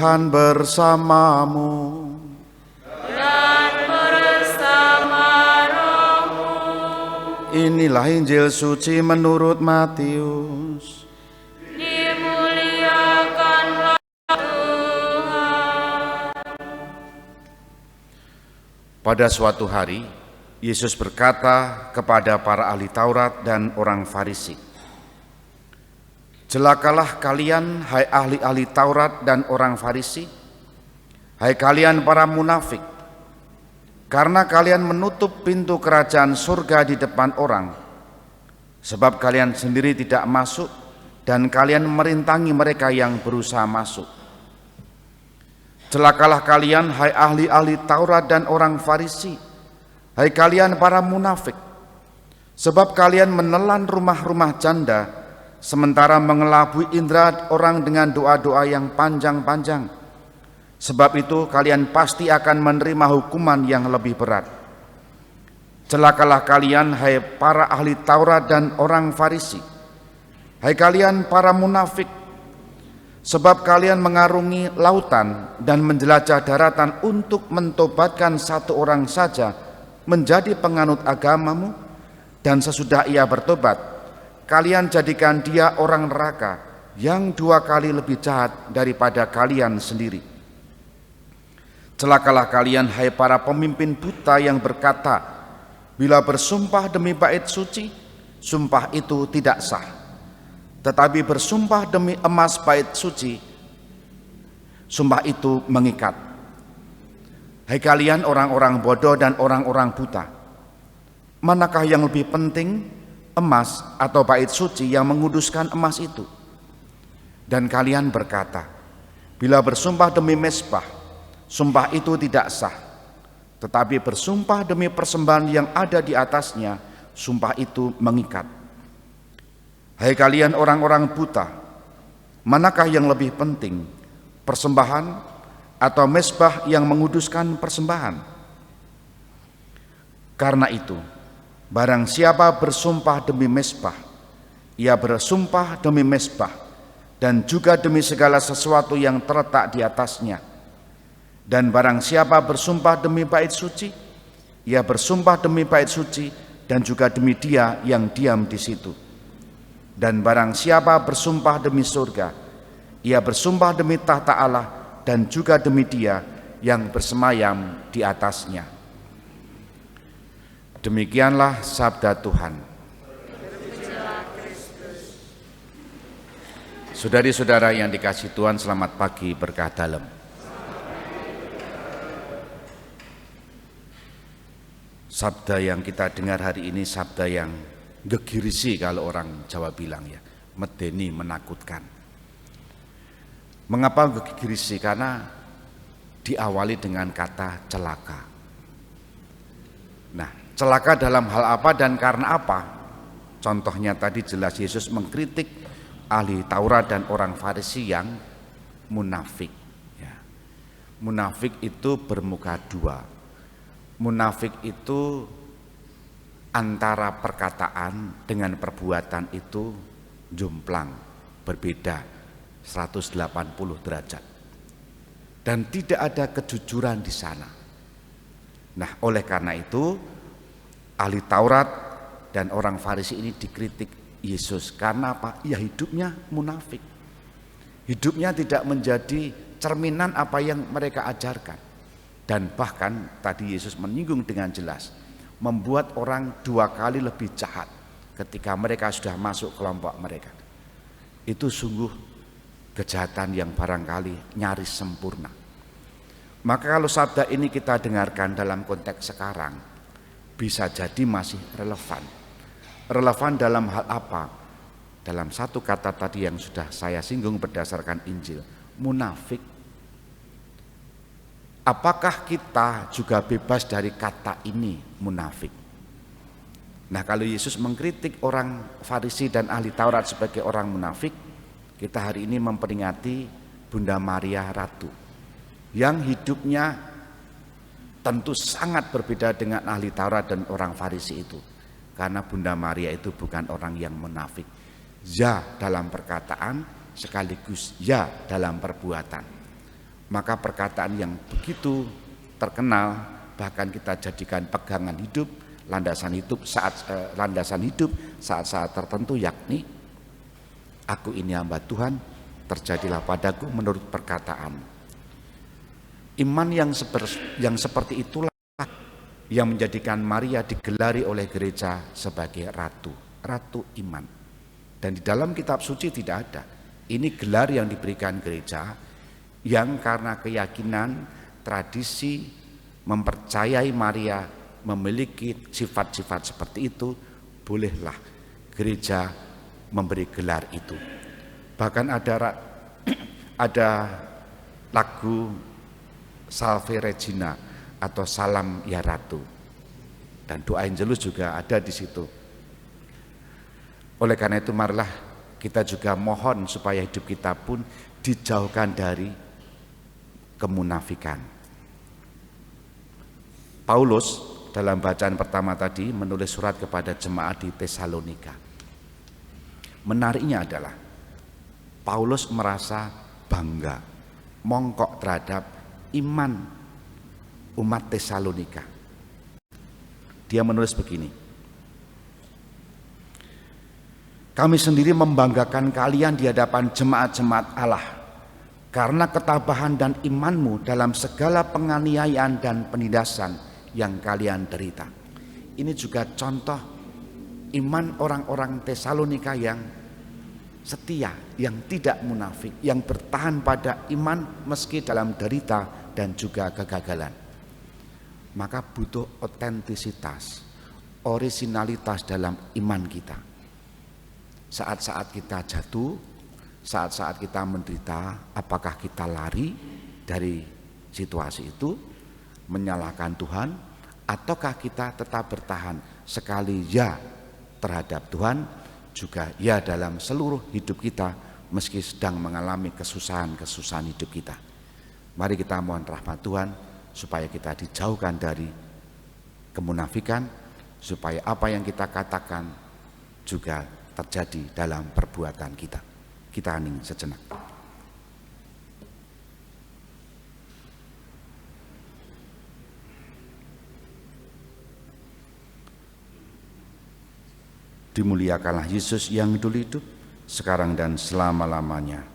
Tuhan bersamamu. Dan bersama rohmu. Inilah Injil suci menurut Matius. Dimuliakanlah Tuhan. Pada suatu hari, Yesus berkata kepada para ahli Taurat dan orang Farisi, "Celakalah kalian, hai ahli-ahli Taurat dan orang Farisi, hai kalian para munafik, karena kalian menutup pintu kerajaan surga di depan orang, sebab kalian sendiri tidak masuk dan kalian merintangi mereka yang berusaha masuk. Celakalah kalian, hai ahli-ahli Taurat dan orang Farisi, hai kalian para munafik, sebab kalian menelan rumah-rumah janda, sementara mengelabui indera orang dengan doa-doa yang panjang-panjang. Sebab itu kalian pasti akan menerima hukuman yang lebih berat. Celakalah kalian, hai para ahli Taurat dan orang Farisi, hai kalian para munafik, sebab kalian mengarungi lautan dan menjelajah daratan untuk mentobatkan satu orang saja menjadi penganut agamamu, dan sesudah ia bertobat, kalian jadikan dia orang neraka yang 2 kali lebih jahat daripada kalian sendiri. Celakalah kalian, hai para pemimpin buta yang berkata, bila bersumpah demi bait suci, sumpah itu tidak sah. Tetapi bersumpah demi emas bait suci, sumpah itu mengikat. Hai kalian orang-orang bodoh dan orang-orang buta, manakah yang lebih penting, emas atau bait suci yang menguduskan emas itu? Dan kalian berkata, bila bersumpah demi mezbah, sumpah itu tidak sah. Tetapi bersumpah demi persembahan yang ada di atasnya, sumpah itu mengikat. Hai kalian orang-orang buta, manakah yang lebih penting, persembahan atau mezbah yang menguduskan persembahan? Karena itu, barang siapa bersumpah demi mezbah, ia bersumpah demi mezbah dan juga demi segala sesuatu yang terletak di atasnya. Dan barang siapa bersumpah demi bait suci, ia bersumpah demi bait suci dan juga demi dia yang diam di situ. Dan barang siapa bersumpah demi surga, ia bersumpah demi tahta Allah dan juga demi dia yang bersemayam di atasnya." Demikianlah sabda Tuhan. Saudari-saudara yang dikasihi Tuhan, selamat pagi berkah dalam. Sabda yang kita dengar hari ini sabda yang gegirisi, kalau orang Jawa bilang ya, medeni, menakutkan. Mengapa gegirisi? Karena diawali dengan kata celaka. Nah, celaka dalam hal apa dan karena apa? Contohnya tadi jelas Yesus mengkritik ahli Taurat dan orang Farisi yang munafik. Ya. Munafik itu bermuka dua. Munafik itu antara perkataan dengan perbuatan itu jomplang, berbeda 180 derajat. Dan tidak ada kejujuran di sana. Nah, oleh karena itu ahli Taurat dan orang Farisi ini dikritik Yesus. Karena apa? Ya hidupnya munafik. Hidupnya tidak menjadi cerminan apa yang mereka ajarkan. Dan bahkan tadi Yesus menyinggung dengan jelas, membuat orang 2 kali lebih jahat ketika mereka sudah masuk kelompok mereka. Itu sungguh kejahatan yang barangkali nyaris sempurna. Maka kalau sabda ini kita dengarkan dalam konteks sekarang, bisa jadi masih relevan. Relevan dalam hal apa? Dalam satu kata tadi yang sudah saya singgung berdasarkan Injil, munafik. Apakah kita juga bebas dari kata ini munafik? Nah, kalau Yesus mengkritik orang Farisi dan ahli Taurat sebagai orang munafik, kita hari ini memperingati Bunda Maria Ratu yang hidupnya tentu sangat berbeda dengan ahli Taurat dan orang Farisi itu. Karena Bunda Maria itu bukan orang yang munafik. Ya dalam perkataan sekaligus ya dalam perbuatan. Maka perkataan yang begitu terkenal, bahkan kita jadikan pegangan hidup, landasan hidup saat-saat tertentu, yakni aku ini hamba Tuhan, terjadilah padaku menurut perkataan. Iman yang seperti itulah yang menjadikan Maria digelari oleh gereja sebagai ratu iman. Dan di dalam kitab suci tidak ada. Ini gelar yang diberikan gereja yang karena keyakinan, tradisi, mempercayai Maria memiliki sifat-sifat seperti itu, bolehlah gereja memberi gelar itu. Bahkan ada lagu Salve Regina atau Salam ya Ratu, dan doa Angelus juga ada di situ. Oleh karena itu marilah kita juga mohon supaya hidup kita pun dijauhkan dari kemunafikan. Paulus dalam bacaan pertama tadi menulis surat kepada jemaat di Tesalonika. Menariknya adalah Paulus merasa bangga, mongkok terhadap iman umat Tesalonika. Dia menulis begini, kami sendiri membanggakan kalian di hadapan jemaat-jemaat Allah karena ketabahan dan imanmu dalam segala penganiayaan dan penindasan yang kalian derita. Ini juga contoh iman orang-orang Tesalonika yang setia, yang tidak munafik, yang bertahan pada iman meski dalam derita dan juga kegagalan. Maka butuh otentisitas, orisinalitas dalam iman kita. Saat-saat kita jatuh, saat-saat kita menderita, apakah kita lari dari situasi itu, menyalahkan Tuhan, ataukah kita tetap bertahan, sekali ya terhadap Tuhan, juga ya dalam seluruh hidup kita, meski sedang mengalami kesusahan-kesusahan hidup kita. Mari kita mohon rahmat Tuhan supaya kita dijauhkan dari kemunafikan, supaya apa yang kita katakan juga terjadi dalam perbuatan kita. Kita hening sejenak. Dimuliakanlah Yesus yang dulu hidup, sekarang dan selama-lamanya.